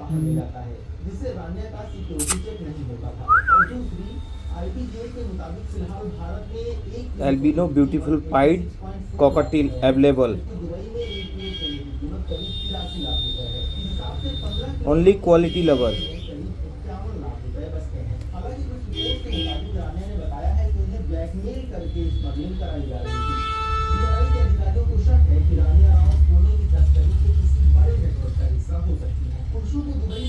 बाहर ले जाता है, जिससे रानिया का सिक्योरिटी चेक नहीं होता था। और दूसरी, आईपीजे के मुताबिक फिलहाल भारत में एक albino beautiful pied 26.4 lakh cocktail रुपए है, अवेलेबल। जबकि दुबई में एक चने की कीमत करीब 83 लाख रुपए है। इस हिसाब से 15 किलो ओनली सोने की क्वालिटी कीमत लवर। में करीब 51 लाख रुपए बचते हैं। हालांकि कुछ रिपोर्ट के मुताबिक रानिया ने बताया है कि उन्हें ब्लैकमेल करके स्मगलिंग कराई जा रही थी। डीआरआई के अधिकारियों को शक है कि रानिया राव सोने की तस्करी के किसी बड़े नेटवर्क का हिस्सा हो सकती है। पुरुषों को दुबई